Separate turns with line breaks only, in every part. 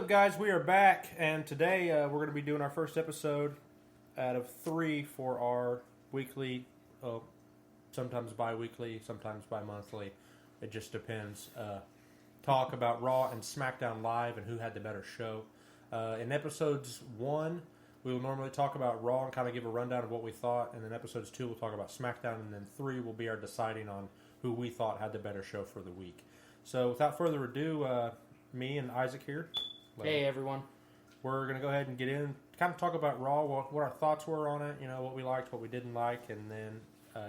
guys? We are back, and today we're going to be doing our first episode out of 3 for our weekly, sometimes bi-weekly, sometimes bi-monthly. It just depends. Talk about Raw and Smackdown live and who had the better show. In episodes 1, we will normally talk about Raw and kind of give a rundown of what we thought, and then episodes 2 we'll talk about Smackdown, and then 3 will be our deciding on who we thought had the better show for the week. So without further ado, me and Isaac here.
Hey everyone.
We're going to go ahead and get in, kind of talk about Raw, what our thoughts were on it, what we liked, what we didn't like, and then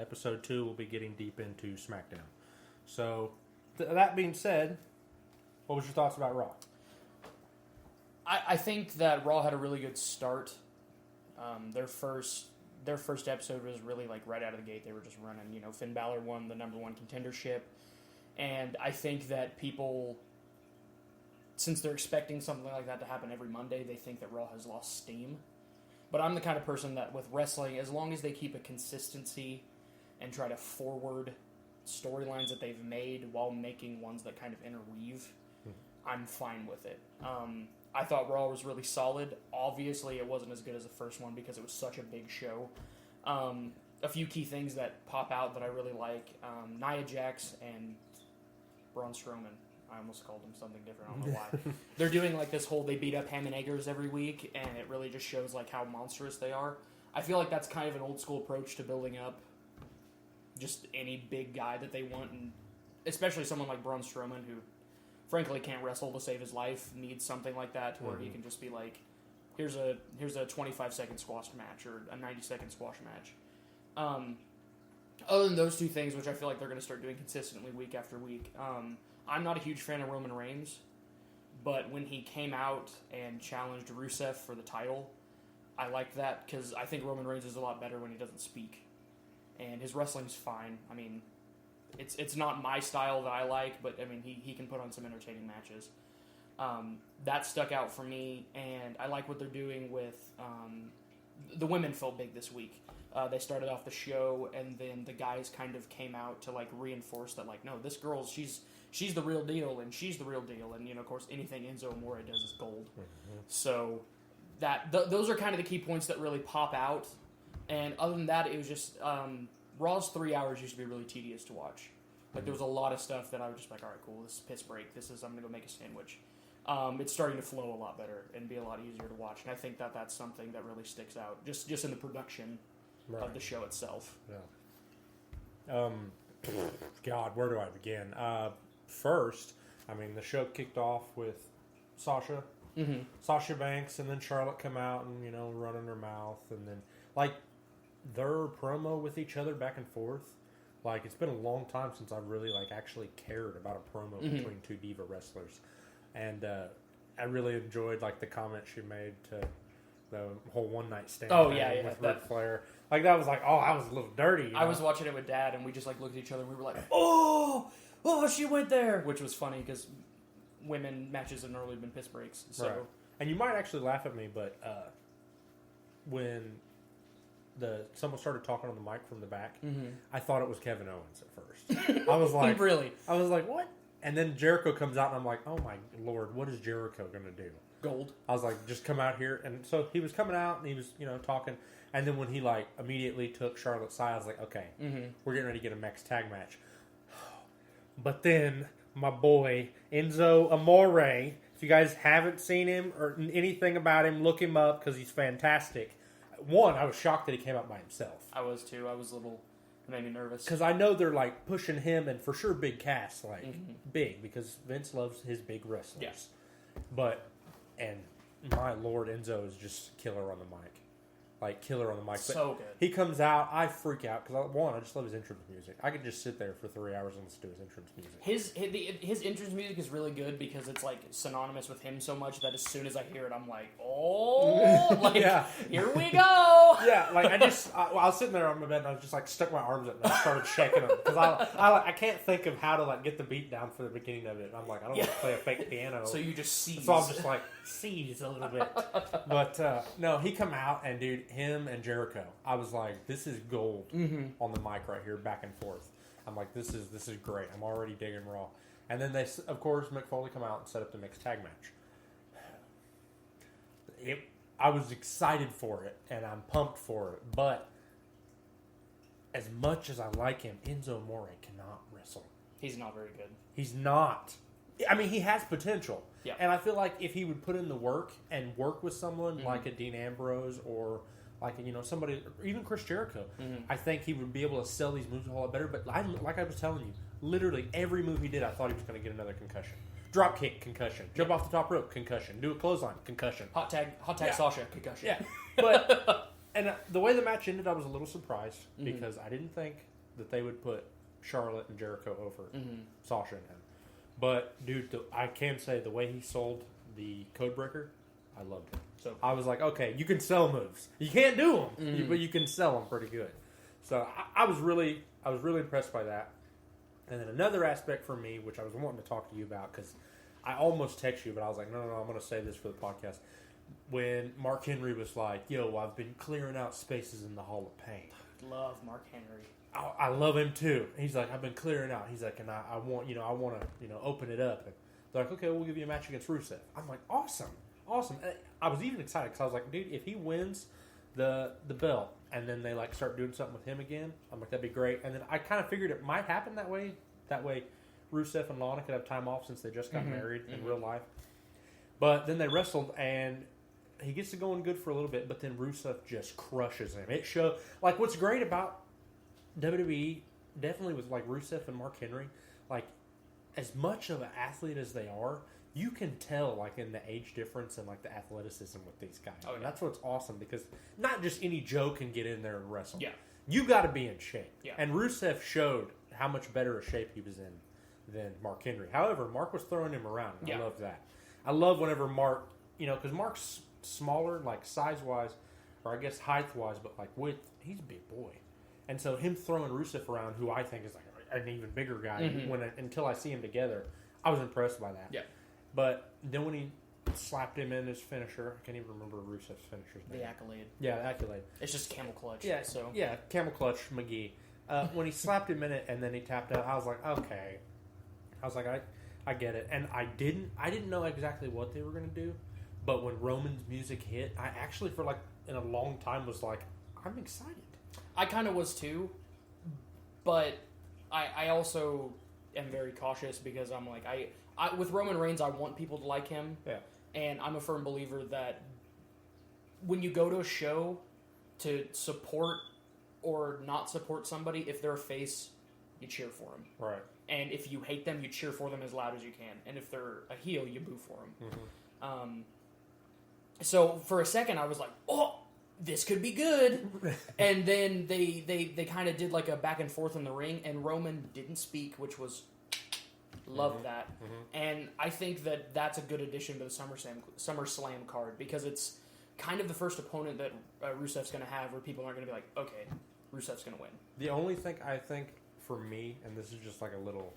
episode 2 we'll be getting deep into SmackDown. So, that being said, what was your thoughts about Raw?
I think that Raw had a really good start. Their first episode was really like right out of the gate. They were just running. Finn Balor won the number 1 contendership, and I think that people, since they're expecting something like that to happen every Monday, they think that Raw has lost steam. But I'm the kind of person that with wrestling, as long as they keep a consistency and try to forward storylines that they've made while making ones that kind of interweave, I'm fine with it. I thought Raw was really solid. Obviously, it wasn't as good as the first one because it was such a big show. A few key things that pop out that I really like. Nia Jax and Braun Strowman. I almost called them something different. I don't know why. They're doing like this whole they beat up Ham and Eggers every week, and it really just shows like how monstrous they are. I feel like that's kind of an old school approach to building up just any big guy that they want, and especially someone like Braun Strowman, who frankly can't wrestle to save his life, needs something like that to where he can just be like, here's a 25-second squash match or a 90-second squash match. Other than those two things, which I feel like they're going to start doing consistently week after week, I'm not a huge fan of Roman Reigns, but when he came out and challenged Rusev for the title, I liked that because I think Roman Reigns is a lot better when he doesn't speak. And his wrestling's fine. I mean, it's not my style that I like, but I mean, he can put on some entertaining matches. That stuck out for me, and I like what they're doing with the women felt big this week. They started off the show, and then the guys kind of came out to like reinforce that, like, no, this girl, she's the real deal, and she's the real deal, and of course, anything Enzo Amore does is gold. So those are kind of the key points that really pop out. And other than that, it was just Raw's 3 hours used to be really tedious to watch. Like there was a lot of stuff that I was just like, all right, cool, this is piss break. I'm gonna go make a sandwich. It's starting to flow a lot better and be a lot easier to watch, and I think that that's something that really sticks out, just in the production of the show itself.
Yeah. God, where do I begin? First, I mean, the show kicked off with Sasha, Sasha Banks, and then Charlotte come out and running her mouth, and then like their promo with each other back and forth. Like it's been a long time since I've really like actually cared about a promo between two diva wrestlers. And I really enjoyed like the comment she made to the whole one night stand. With Ric Flair. Like that was like, oh, I was a little dirty.
I was watching it with Dad, and we just like looked at each other, and we were like, oh, she went there, which was funny because women matches have normally been piss breaks. So,
right. And you might actually laugh at me, but when someone started talking on the mic from the back, I thought it was Kevin Owens at first. I was like,
really?
I was like, what? And then Jericho comes out, and I'm like, oh my Lord, what is Jericho going to do?
Gold.
I was like, just come out here. And so he was coming out, and he was, talking. And then when he, like, immediately took Charlotte's side, I was like, okay, we're getting ready to get a mixed tag match. But then my boy, Enzo Amore, if you guys haven't seen him or anything about him, look him up because he's fantastic. One, I was shocked that he came out by himself.
I was too. I was a little... It made me nervous.
Because I know they're like pushing him, and for sure big cast, like big, because Vince loves his big wrestlers.
Yes.
But, and my Lord, Enzo is just killer on the mic. Like, killer on the mic.
So good.
He comes out, I freak out, because I just love his entrance music. I could just sit there for 3 hours and listen to his entrance music.
His entrance music is really good because it's, like, synonymous with him so much that as soon as I hear it, I'm like, oh, like, here we go.
Yeah, like, I was sitting there on my bed, and I was just, like, stuck my arms up, and I started shaking them. Because I can't think of how to, like, get the beat down for the beginning of it. And I'm like, I don't want to play a fake piano.
So you just seize.
So I'm just, like, seize a little bit. But, no, he come out, and, dude, him and Jericho, I was like, this is gold on the mic right here, back and forth. I'm like, this is great. I'm already digging Raw. And then they, of course, Mick Foley come out and set up the mixed tag match. I was excited for it, and I'm pumped for it. But as much as I like him, Enzo Amore cannot wrestle.
He's not very good.
He's not. I mean, he has potential.
Yeah.
And I feel like if he would put in the work and work with someone like a Dean Ambrose or like, somebody, or even Chris Jericho, I think he would be able to sell these moves a whole lot better. But like I was telling you, literally every move he did, I thought he was going to get another concussion. Drop kick, concussion. Jump off the top rope, concussion. Do a clothesline, concussion.
Hot tag Sasha, concussion.
Yeah. But, and the way the match ended, I was a little surprised because I didn't think that they would put Charlotte and Jericho over Sasha and him. But, dude, I can say the way he sold the Codebreaker, I loved it. So I was like, okay, you can sell moves. You can't do them, but you can sell them pretty good. So I was really impressed by that. And then another aspect for me, which I was wanting to talk to you about, because I almost texted you, but I was like, no, I'm going to say this for the podcast. When Mark Henry was like, yo, I've been clearing out spaces in the Hall of Pain.
Love Mark Henry.
I love him too. He's like, I've been clearing out. He's like, and I want to, open it up. And they're like, okay, we'll give you a match against Rusev. I'm like, awesome. And I was even excited because I was like, dude, if he wins the belt and then they like start doing something with him again, I'm like, that'd be great. And then I kind of figured it might happen that way. That way, Rusev and Lana could have time off since they just got married in real life. But then they wrestled and he gets to going good for a little bit, but then Rusev just crushes him. It showed like what's great about WWE, definitely with like Rusev and Mark Henry, like as much of an athlete as they are, you can tell like in the age difference and like the athleticism with these guys.
Oh, yeah.
And that's what's awesome because not just any Joe can get in there and wrestle.
Yeah.
You got to be in shape.
Yeah.
And Rusev showed how much better a shape he was in than Mark Henry. However, Mark was throwing him around. And I love that. I love whenever Mark, because Mark's smaller, like size-wise, or I guess height-wise, but like width, he's a big boy. And so him throwing Rusev around, who I think is like an even bigger guy, until I see him together, I was impressed by that.
Yeah.
But then when he slapped him in his finisher, I can't even remember Rusev's finisher's name.
The Accolade.
Yeah, the Accolade.
It's just Camel Clutch.
Yeah,
so
yeah, Camel Clutch McGee. When he slapped him in it and then he tapped out, I was like, okay. I was like, I get it. And I didn't know exactly what they were going to do, but when Roman's music hit, I actually for like in a long time was like, I'm excited.
I kind of was too, but I also am very cautious because I'm like, I with Roman Reigns, I want people to like him.
Yeah.
And I'm a firm believer that when you go to a show to support or not support somebody, if they're a face, you cheer for them.
Right.
And if you hate them, you cheer for them as loud as you can. And if they're a heel, you boo for them. Mm-hmm. So for a second, I was like, oh, this could be good. And then they kind of did like a back and forth in the ring, and Roman didn't speak, which was... Love that. And I think that that's a good addition to the SummerSlam card because it's kind of the first opponent that Rusev's going to have where people aren't going to be like, okay, Rusev's going to win.
The only thing I think for me, and this is just like a little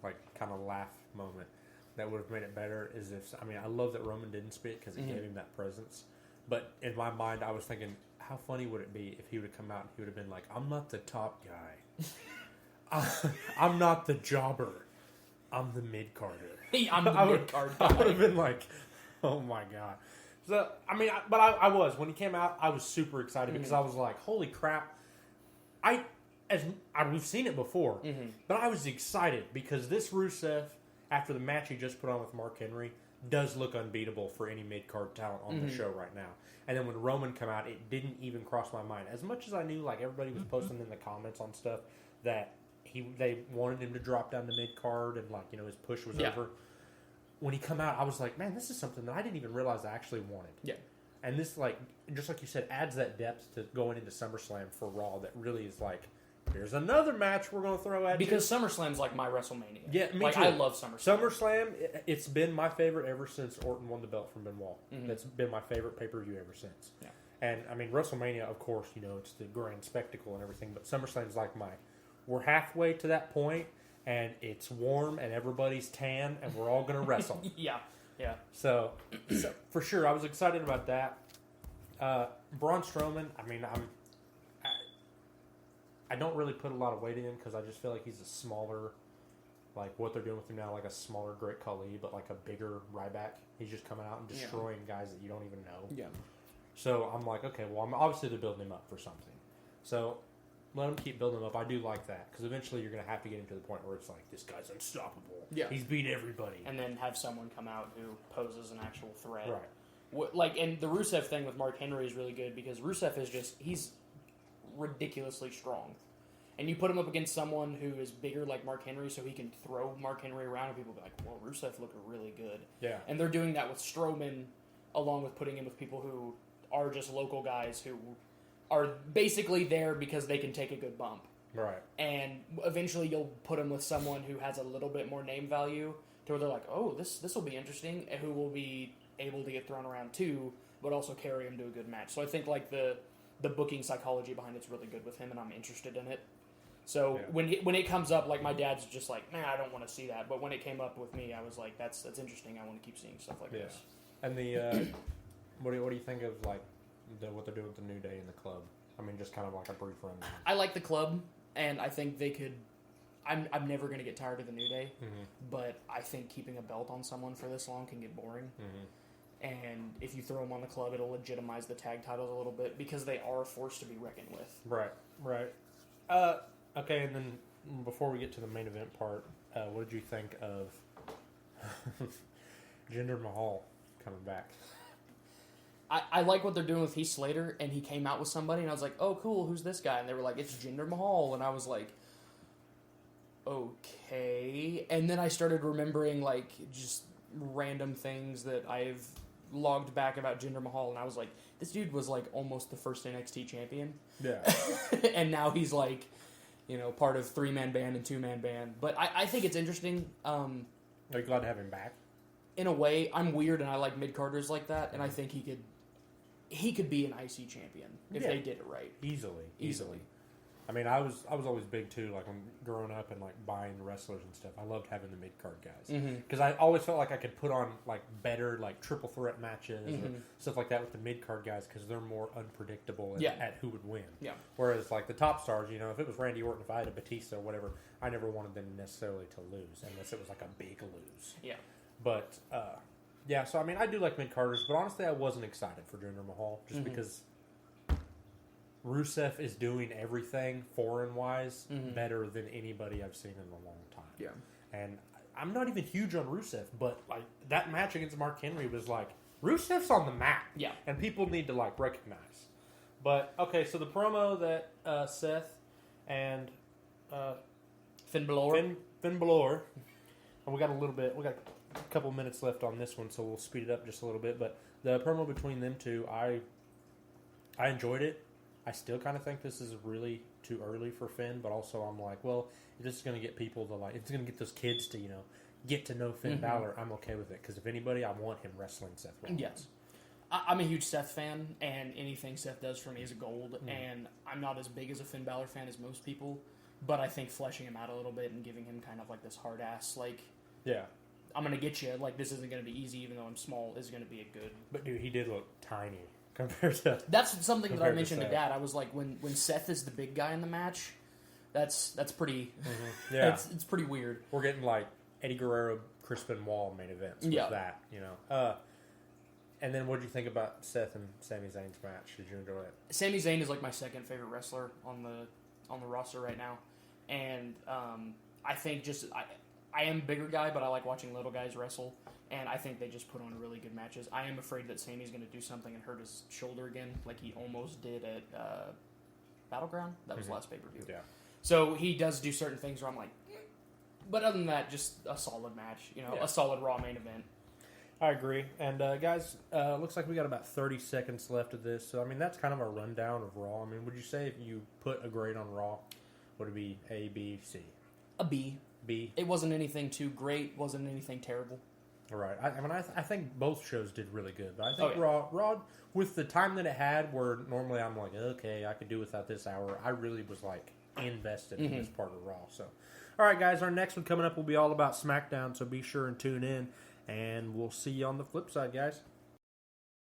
like kind of laugh moment that would have made it better is if, I love that Roman didn't speak because it gave him that presence. But in my mind, I was thinking, how funny would it be if he would have come out and he would have been like, I'm not the top guy. I'm not the jobber. I'm the mid-carder.
I'm the mid-card guy.
I would have been like, oh my God. So, I was. When he came out, I was super excited because I was like, holy crap. We've seen it before, but I was excited because this Rusev, after the match he just put on with Mark Henry, does look unbeatable for any mid-card talent on the show right now. And then when Roman came out, it didn't even cross my mind. As much as I knew, like, everybody was posting in the comments on stuff that they wanted him to drop down the mid-card and, like, his push was over. When he come out, I was like, man, this is something that I didn't even realize I actually wanted. Yeah. And this, like, just like you said, adds that depth to going into SummerSlam for Raw that really is like, here's another match we're going to throw at you.
Because SummerSlam's like my WrestleMania.
Yeah, me too.
I love SummerSlam.
SummerSlam, it's been my favorite ever since Orton won the belt from Benoit. That's been my favorite pay-per-view ever since. Yeah. And, WrestleMania, of course, it's the grand spectacle and everything, but SummerSlam's like we're halfway to that point, and it's warm, and everybody's tan, and we're all going to wrestle.
Yeah.
So, for sure, I was excited about that. Braun Strowman, I don't really put a lot of weight in him because I just feel like he's a smaller like what they're doing with him now, like a smaller Great Khali, but like a bigger Ryback. He's just coming out and destroying guys that you don't even know.
Yeah.
So I'm like, okay, well, obviously they're building him up for something. So let him keep building him up. I do like that because eventually you're going to have to get him to the point where it's like, this guy's unstoppable.
Yeah.
He's beat everybody.
And then have someone come out who poses an actual threat.
Right.
And the Rusev thing with Mark Henry is really good because Rusev is he's ridiculously strong. And you put him up against someone who is bigger like Mark Henry so he can throw Mark Henry around and people be like, well, Rusev looked really good.
Yeah.
And they're doing that with Strowman along with putting him with people who are just local guys who are basically there because they can take a good bump.
Right.
And eventually you'll put him with someone who has a little bit more name value to where they're like, oh, this will be interesting, and who will be able to get thrown around too, but also carry him to a good match. So I think like the booking psychology behind it's really good with him, and I'm interested in it. So when it comes up, like my dad's just like, nah, I don't want to see that. But when it came up with me, I was like, that's interesting. I want to keep seeing stuff like this.
And the what do you think of like what they're doing with the New Day in the club? I mean, just kind of like a brief rundown. I
like the club, and I think they could. I'm never going to get tired of the New Day, but I think keeping a belt on someone for this long can get boring. And if you throw them on the club, it'll legitimize the tag titles a little bit because they are a force to be reckoned with.
Right. Okay, and then before we get to the main event part, what did you think of Jinder Mahal coming back?
I like what they're doing with Heath Slater, and he came out with somebody, and I was like, oh, cool, who's this guy? And they were like, it's Jinder Mahal, and I was like, okay. And then I started remembering, like, just random things that I've logged back about Jinder Mahal, and I was like, this dude was, like, almost the first NXT champion.
Yeah.
And now he's, like, you know, part of 3-man band and 2-man band. But I think it's interesting.
Are you glad to have him back?
In a way, I'm weird, and I like mid-carders like that, and I think he could be an IC champion if they did it right.
Easily. I mean, I was always big too. Like when growing up and like buying wrestlers and stuff, I loved having the mid card guys because I always felt like I could put on like better like triple threat matches or stuff like that with the mid card guys because they're more unpredictable at who would win. Yeah. Whereas like the top stars, you know, if it was Randy Orton, if I had a Batista or whatever, I never wanted them necessarily to lose unless it was like a big lose.
Yeah.
But yeah, so I mean, I do like mid carders, but honestly, I wasn't excited for Jinder Mahal just because Rusev is doing everything foreign-wise better than anybody I've seen in a long time.
Yeah.
And I'm not even huge on Rusev, but like that match against Mark Henry was like, Rusev's on the map.
Yeah.
And people need to like recognize. But, okay, so the promo that Seth and
Finn Balor.
Finn Balor. And we got a couple minutes left on this one, so we'll speed it up just a little bit. But the promo between them two, I enjoyed it. I still kind of think this is really too early for Finn, but also I'm like, well, if this is going to get people to like, it's going to get those kids to, you know, get to know Finn Balor, I'm okay with it. Because if anybody, I want him wrestling Seth Rollins.
Yes. I'm a huge Seth fan, and anything Seth does for me is gold. And I'm not as big as a Finn Balor fan as most people, but I think fleshing him out a little bit and giving him kind of like this hard ass, like, I'm going to get you, like, this isn't going to be easy, even though I'm small, is going to be a good.
But dude, he did look tiny. Compared to
that's something that I mentioned to Dad. I was like, when Seth is the big guy in the match, that's pretty.
Yeah,
it's pretty weird.
We're getting like Eddie Guerrero, Chris Benoit main events with that, you know. And then what did you think about Seth and Sami Zayn's match? Did you enjoy it?
Sami Zayn is like my second favorite wrestler on the roster right now, and I think I am a bigger guy, but I like watching little guys wrestle. And I think they just put on really good matches. I am afraid that Sami's going to do something and hurt his shoulder again, like he almost did at Battleground. That was the last pay-per-view.
Yeah.
So he does do certain things where I'm like, but other than that, just a solid match. You know, a solid Raw main event.
I agree. And guys, looks like we got about 30 seconds left of this. So I mean, that's kind of our rundown of Raw. I mean, would you say if you put a grade on Raw, would it be A, B, C?
A B.
B.
It wasn't anything too great. Wasn't anything terrible.
Right. I mean, I think both shows did really good. But I think Raw, with the time that it had, where normally I'm like, okay, I could do without this hour, I really was like invested in this part of Raw. So, all right, guys, our next one coming up will be all about SmackDown, so be sure and tune in, and we'll see you on the flip side, guys.